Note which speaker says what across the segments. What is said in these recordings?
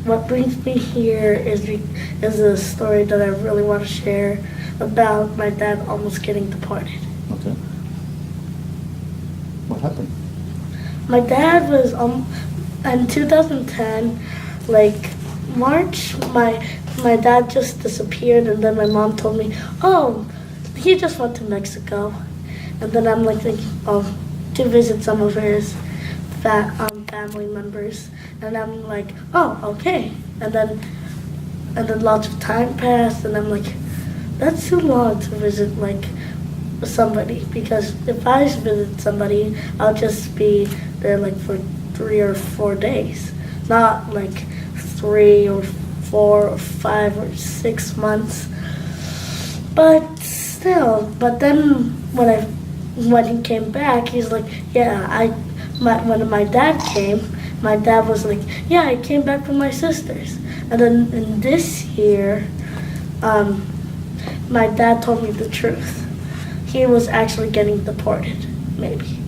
Speaker 1: what brings me here is a story that I really want to share about my dad almost getting deported.
Speaker 2: Okay. What happened?
Speaker 1: My dad was in 2010, like March. My dad just disappeared, and then my mom told me, "Oh, he just went to Mexico." And then I'm like thinking, "Oh, to visit some of his family members," and I'm like, "Oh, okay." And then lots of time passed, and I'm like, "That's too long to visit like somebody, because if I visit somebody, I'll just be there like for 3 or 4 days, not like 3 or 4 or 5 or 6 months." But still, but then when he came back, he's like, "Yeah, when my dad came, my dad was like, yeah, I came back from my sister's." And then in this year, my dad told me the truth. He was actually getting deported, maybe.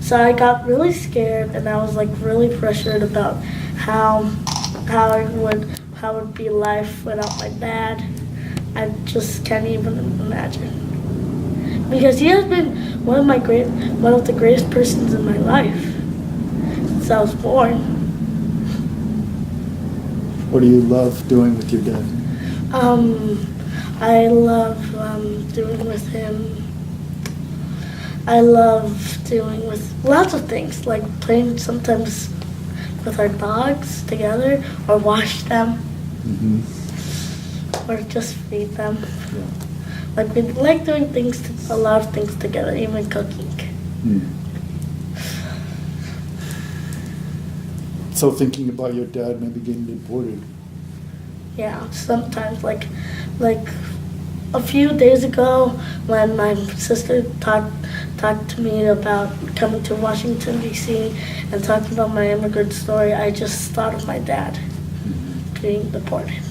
Speaker 1: So I got really scared, and I was like really pressured about how it would be life without my dad. I just can't even imagine, because he has been one of the greatest persons in my life since I was born.
Speaker 2: What do you love doing with your dad?
Speaker 1: I love doing with him. I love doing with lots of things, like playing sometimes with our dogs together, or wash them, or just feed them.
Speaker 2: Yeah.
Speaker 1: Like we like doing a lot of things together, even cooking.
Speaker 2: So thinking about your dad maybe getting deported.
Speaker 1: Yeah, sometimes like a few days ago when my sister talked to me about coming to Washington, D.C. and talking about my immigrant story, I just thought of my dad being deported.